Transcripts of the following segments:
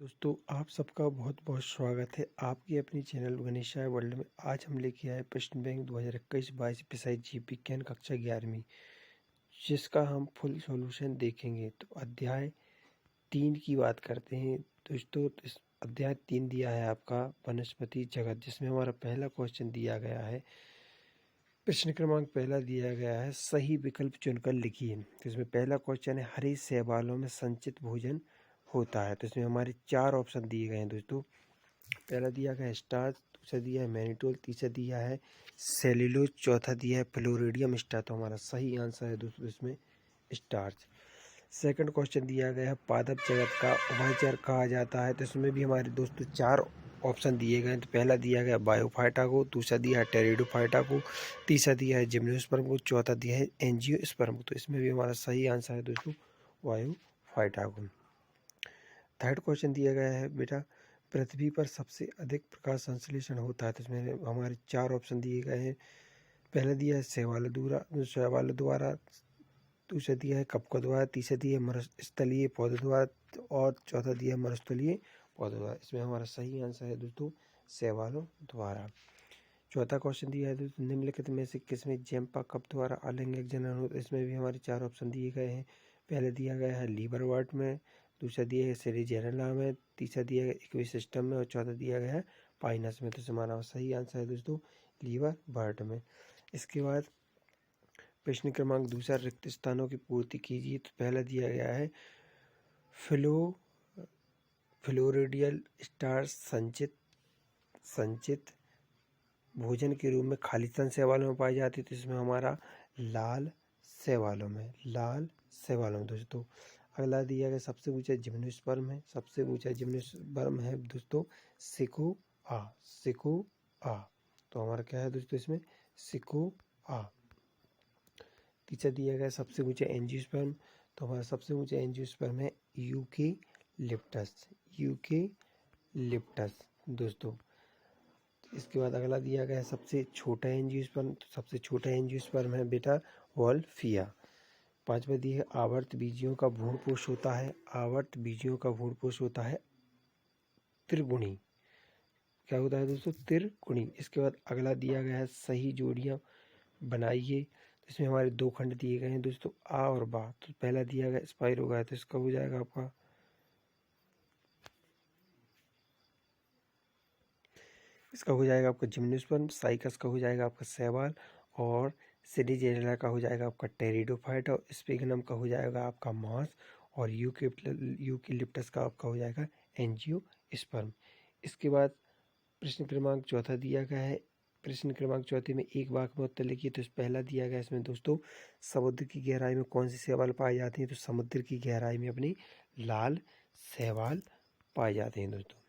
दोस्तों आप सबका बहुत बहुत स्वागत है आपकी अपनी चैनल गणेशाय वर्ल्ड में। आज हम लेके आए प्रश्न बैंक 2021-22 प्रीसाइज जीव विज्ञान कक्षा 11वीं, जिसका हम फुल सॉल्यूशन देखेंगे। तो अध्याय 3 की बात करते हैं दोस्तों। इस अध्याय 3 दिया है आपका वनस्पति जगत, जिसमें हमारा पहला क्वेश्चन दिया गया है। प्रश्न क्रमांक पहला दिया गया है, सही विकल्प चुनकर लिखिए। तो इसमें पहला क्वेश्चन है, हरे शैवालों में संचित भोजन होता है। तो इसमें हमारे 4 ऑप्शन दिए गए हैं दोस्तों। पहला दिया गया है स्टार्च, दूसरा दिया है मैनिटोल, तीसरा दिया है सेल्यूलोज, चौथा दिया है फ्लोरिडियम स्टार। तो हमारा सही आंसर है दोस्तों इसमें स्टार्च। सेकंड क्वेश्चन दिया गया है, पादप जगत का उभयचर कहा जाता है। तो इसमें भी हमारे दोस्तों 4 ऑप्शन दिए गए हैं। तो पहला दिया गया बायोफाइटा को, दूसरा दिया है टेरिडोफाइटा को, तीसरा दिया है जिम्नोस्पर्म को, चौथा दिया है एंजियोस्पर्म को। तो इसमें भी हमारा सही आंसर है दोस्तों बायोफाइटा को। थर्ड क्वेश्चन दिया गया है, बेटा पृथ्वी पर सबसे अधिक प्रकाश संश्लेषण होता है। तो इसमें हमारे 4 ऑप्शन दिए गए हैं। पहला दिया है शैवाल द्वारा, दूसरा दिया है कपकों द्वारा, तीसरा दिया है मरुस्थलीय पौधों द्वारा और चौथा दिया है मरुस्थलीय पौधों द्वारा। इसमें हमारा सही आंसर है दोस्तों शैवालों द्वारा। चौथा क्वेश्चन दिया है दोस्तों, निम्नलिखित में से किसमें जैम्पा कप द्वारा अलैंगिक जनन होता है। इसमें भी हमारे 4 ऑप्शन दिए गए हैं। पहले दिया गया है लीवरवर्ट में, दूसरा दिया है सेरिजेनेला में, तीसरा दिया गया इक्वी सिस्टम में और चौथा दिया गया है पाइनस में। तो हमारा सही आंसर है दोस्तों लीवरवर्ट में। इसके बाद प्रश्न क्रमांक दूसरा, रिक्त स्थानों की पूर्ति कीजिए। तो पहला दिया गया है फ्लोरिडियल स्टार संचित भोजन के रूप में खाली स्तन शैवालों में पाई जाती है। तो इसमें हमारा लाल शैवालों में दोस्तों। अगला दिया गया, सबसे ऊंचा जिम्नोस्पर्म है दोस्तों सिकुआ। तो हमारा क्या है दोस्तों इसमें सिकुआ। तीसरा दिया गया सबसे ऊंचा एंजियोस्पर्म। तो हमारा सबसे ऊंचा एंजियोस्पर्म है यूकेलिप्टस दोस्तों। इसके बाद अगला दिया गया है सबसे छोटा एंजियोस्पर्म। तो सबसे छोटा एंजियोस्पर्म है बेटा वॉल्फिया। पांचवा दिया है आवर्त बीजियों का भ्रूणपोष होता है त्रिगुणी। क्या होता है दोस्तों त्रिगुणी। इसके बाद अगला दिया गया है सही जोड़ियां बनाइए। तो इसमें हमारे 2 खंड दिए गए हैं दोस्तों आ और बा। तो पहला दिया गया स्पाइरोगा, तो इसका हो जाएगा आपका जिम्नोस्पर्म। साइकस का हो जाएगा आपका शैवाल और सेरिजेनेला का हो जाएगा आपका टेरिडोफाइट और स्पिगनम का हो जाएगा आपका मांस और यूकेलिप्टस का आपका हो जाएगा एंजियोस्पर्म। इसके बाद प्रश्न क्रमांक चौथा दिया गया है। प्रश्न क्रमांक चौथे में एक वाक्य में उत्तर लिखिए। तो पहला दिया गया इसमें दोस्तों, समुद्र की गहराई में कौन सी शैवाल पाए जाते हैं। तो समुद्र की गहराई में अपनी लाल शैवाल पाए जाते हैं दोस्तों।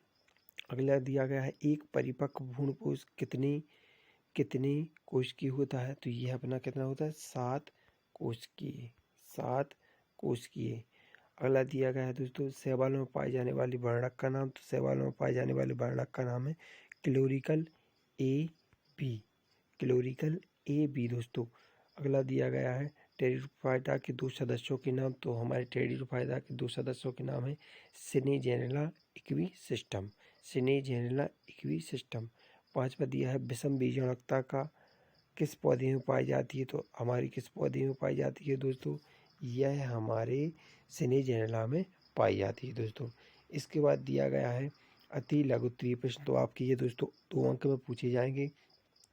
अगला दिया गया है, एक परिपक्व भ्रूणपोष कितने कोश की होता है। तो यह अपना कितना होता है 7 कोश की है। अगला दिया गया है दोस्तों, शैवालों में पाए जाने वाली वर्णक का नाम। तो शैवालों में पाए जाने वाले वर्णक का नाम है क्लोरिकल ए बी दोस्तों। अगला दिया गया है टेरिडोफाइटा के 2 सदस्यों के नाम। तो हमारे टेरिडोफाइटा के 2 सदस्यों के नाम है सिनेजेनेला इक्वी सिस्टम। पांचवा दिया है विषम बीजाणुता का किस पौधे में पाई जाती है। तो हमारी किस पौधे में पाई जाती है दोस्तों, यह हमारे सिनेजेनेला में पाई जाती है दोस्तों। इसके बाद दिया गया है अति लघुत्तरीय प्रश्न। तो आपके ये दोस्तों 2 अंक में पूछे जाएंगे,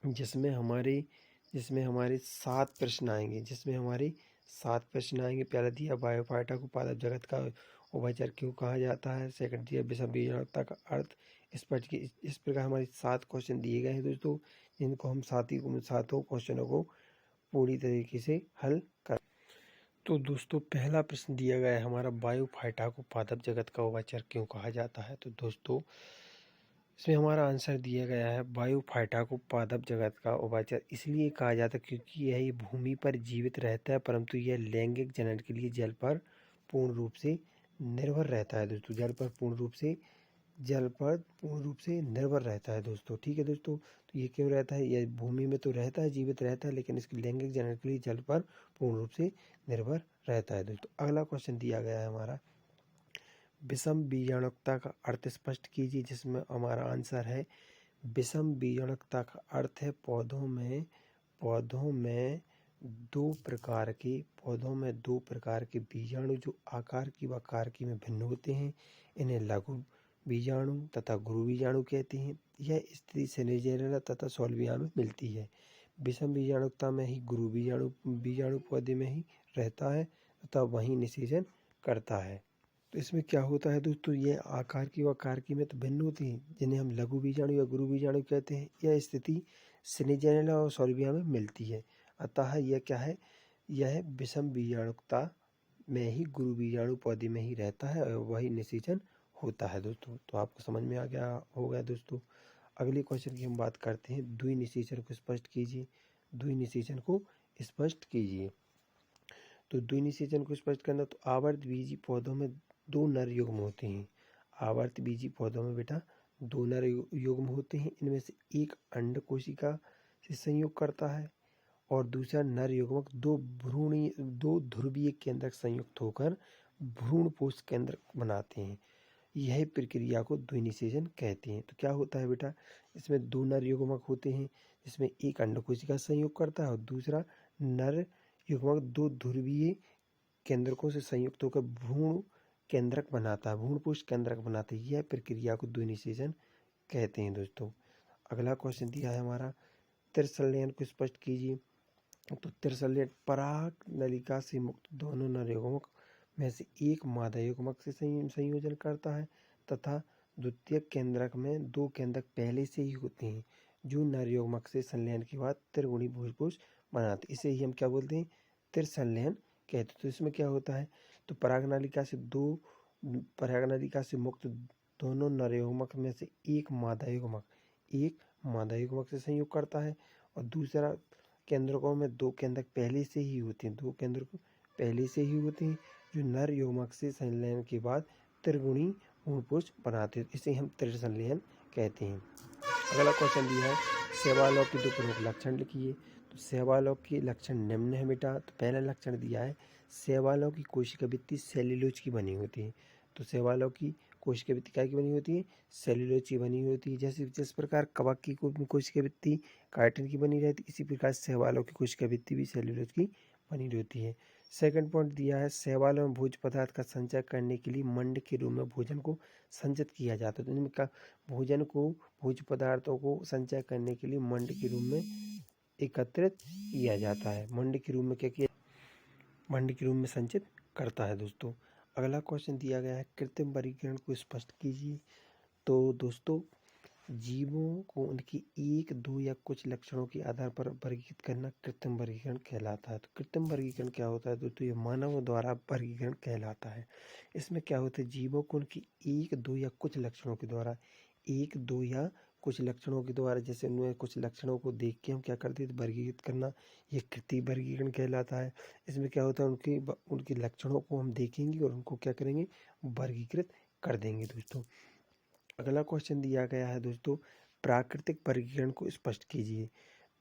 जिसमें हमारे 7 प्रश्न आएंगे। पहला दिया बायोफाइटा को पादप जगत का उभयचर क्यों कहा जाता है। सेकंड दिया विषम बीजाणुता का अर्थ। इस प्रकार हमारे 7 क्वेश्चन दिए गए हैं दोस्तों, जिनको हम सातों क्वेश्चनों को पूरी तरीके से हल कर। तो दोस्तों पहला प्रश्न दिया गया है हमारा, बायोफाइटा को पादप जगत का उभयचर क्यों कहा जाता है। तो दोस्तों इसमें हमारा आंसर दिया गया है, बायोफाइटा को पादप जगत का उभयचर इसलिए कहा जाता है क्योंकि यह भूमि पर जीवित रहता है, परंतु यह लैंगिक जनन के लिए जल पर पूर्ण रूप से निर्भर रहता है दोस्तों। जल पर पूर्ण रूप से निर्भर रहता है दोस्तों। ठीक है दोस्तों, तो ये क्यों रहता है, यह भूमि में तो रहता है, जीवित रहता है, लेकिन इसकी लैंगिक जनन के लिए जल पर पूर्ण रूप से निर्भर रहता है दोस्तों। अगला क्वेश्चन दिया गया है हमारा, विषम बीजाणुकता का अर्थ स्पष्ट कीजिए, जिसमें हमारा आंसर है विषम बीजाणुकता का अर्थ है पौधों में दो प्रकार के बीजाणु जो आकार की व आकारकी में भिन्न होते हैं, इन्हें लघु बीजाणु तथा गुरु बीजाणु कहते हैं। यह स्थिति सिनेजेरिया तथा साल्विया में मिलती है। विषम बीजाणुकता में ही गुरु बीजाणु पौधे में ही रहता है तथा वहीं निषेचन करता है। तो इसमें क्या होता है दोस्तों, ये आकार की व आकारकी में तो भिन्न होती हैं, जिन्हें हम लघु बीजाणु या गुरु बीजाणु कहते हैं। यह स्थिति सिनेजेरिया और साल्विया में मिलती है। अतः यह क्या है, यह विषम बीजाणुकता में ही गुरु बीजाणु पौधे में ही रहता है और वही निषेचन होता है दोस्तों। तो आपको समझ में आ गया होगा दोस्तों। अगले क्वेश्चन की हम बात करते हैं, द्विनिषेचन को स्पष्ट कीजिए। द्विनिषेचन को स्पष्ट कीजिए। तो द्विनिषेचन को स्पष्ट करना, तो आवर्त बीजी पौधों में दो नर युग्म होते हैं। आवर्त बीजी पौधों में बेटा दो नर युग्म होते हैं। इनमें से एक अंड कोशिका से संयोग करता है और दूसरा नर युग्मक दो ध्रुवीय केंद्रक संयुक्त होकर भ्रूणपोष केंद्रक बनाते हैं। यह प्रक्रिया को द्विनिषेचन कहते हैं। तो क्या होता है बेटा, इसमें दो नर युग्मक होते हैं, जिसमें एक अंड कोशिका संयोग करता है और दूसरा नर युग्मक दो ध्रुवीय केंद्रकों से संयुक्त होकर भ्रूण केंद्रक बनाता है, भ्रूणपोष केंद्रक बनाते हैं। यह प्रक्रिया को द्विनिषेचन कहते हैं दोस्तों। अगला क्वेश्चन दिया है हमारा, त्रिसंलयन को स्पष्ट कीजिए। तो त्रिसंलयन पराग नलिका से मुक्त दोनों नर युग्मक में से एक मादा युग्मक से संयोजन करता है तथा द्वितीय केंद्रक में दो केंद्रक पहले से ही होते हैं, जो नर युग्मक से संलयन के बाद त्रिगुणी भ्रूणपोष बनाते। इसे ही हम क्या बोलते हैं, त्रिसंलयन कहते। तो इसमें क्या होता है, तो पराग नलिका से मुक्त दोनों नर युग्मक में से एक मादा युग्मक से संयोग करता है और दूसरा केंद्रकों में दो केंद्रक पहले से ही होते हैं, जो नर युग्मक से संलयन के बाद त्रिगुणी भ्रूणपोष बनाते हैं। इसे हम त्रिसंलयन कहते हैं। अगला क्वेश्चन दिया है, शैवालों के दो प्रमुख लक्षण लिखिए। तो शैवालों के लक्षण निम्न है बेटा। तो पहला लक्षण दिया है, शैवालों की कोशिका भित्ति सेल्यूलोज की बनी होती है। तो शैवालों की कोशिका भित्ति क्या की बनी होती है, सेल्यूलोज की बनी होती है। जिस प्रकार कवक की कोशिका भित्ति काइटिन की बनी रहती है, इसी प्रकार शैवालों की कोशिका भित्ति भी सेल्यूलोज की बनी रहती है। सेकंड पॉइंट दिया है, शैवालों में भोज्य पदार्थ का संचय करने के लिए मंड के रूप में भोजन को संचित किया जाता है। तो इनका भोज्य पदार्थों को संचय करने के लिए मंड के रूप में एकत्रित किया जाता है। मंड के रूप में संचित करता है दोस्तों। अगला क्वेश्चन दिया गया है, कृत्रिम वर्गीकरण को स्पष्ट कीजिए। तो दोस्तों, जीवों को उनकी एक, दो या कुछ लक्षणों के आधार पर वर्गीकृत करना कृत्रिम वर्गीकरण कहलाता है। तो कृत्रिम वर्गीकरण क्या होता है दोस्तों, ये मानव द्वारा वर्गीकरण कहलाता है। इसमें क्या होता है, जीवों को उनकी एक, दो या कुछ लक्षणों के द्वारा जैसे उनमें कुछ लक्षणों को देख के हम क्या करते हैं, वर्गीकृत करना, ये कृत्रिम वर्गीकरण कहलाता है। इसमें क्या होता है, उनके लक्षणों को हम देखेंगे और उनको क्या करेंगे, वर्गीकृत कर देंगे दोस्तों। अगला क्वेश्चन दिया गया है दोस्तों, प्राकृतिक वर्गीकरण को स्पष्ट कीजिए।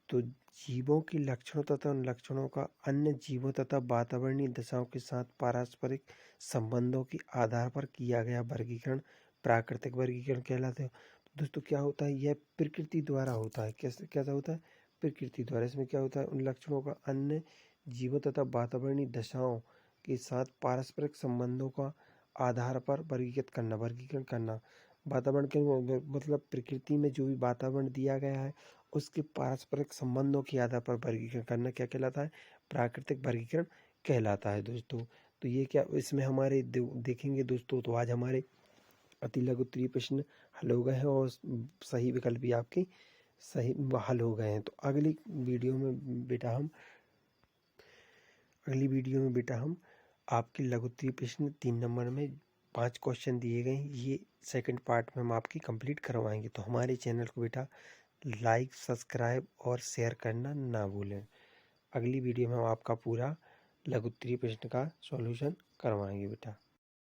तो जीवों के लक्षणों तथा उन लक्षणों का अन्य जीवों तथा वातावरणीय दशाओं के साथ पारस्परिक संबंधों के आधार पर किया गया वर्गीकरण प्राकृतिक वर्गीकरण कहलाता है। तो दोस्तों क्या होता है, यह प्रकृति द्वारा होता है। कैसा होता है, प्रकृति द्वारा। इसमें क्या होता है, उन लक्षणों का अन्य जीवों तथा वातावरणीय दशाओं के साथ पारस्परिक संबंधों का आधार पर वर्गीकरण करना। वातावरण के मतलब प्रकृति में जो भी वातावरण दिया गया है उसके पारस्परिक संबंधों के आधार पर वर्गीकरण करना क्या कहलाता है, प्राकृतिक वर्गीकरण कहलाता है दोस्तों। तो ये क्या इसमें हमारे देखेंगे दोस्तों, तो आज हमारे अति लघु उत्तरीय प्रश्न हल हो गए हैं और सही विकल्प भी आपके सही हल हो गए हैं। तो अगली वीडियो में बेटा हम आपके लघु उत्तरीय प्रश्न 3 नंबर में 5 क्वेश्चन दिए गए हैं, ये सेकंड पार्ट में हम आपकी कंप्लीट करवाएंगे। तो हमारे चैनल को बेटा लाइक, सब्सक्राइब और शेयर करना ना भूलें। अगली वीडियो में हम आपका पूरा लघु उत्तरीय प्रश्न का सॉल्यूशन करवाएंगे बेटा।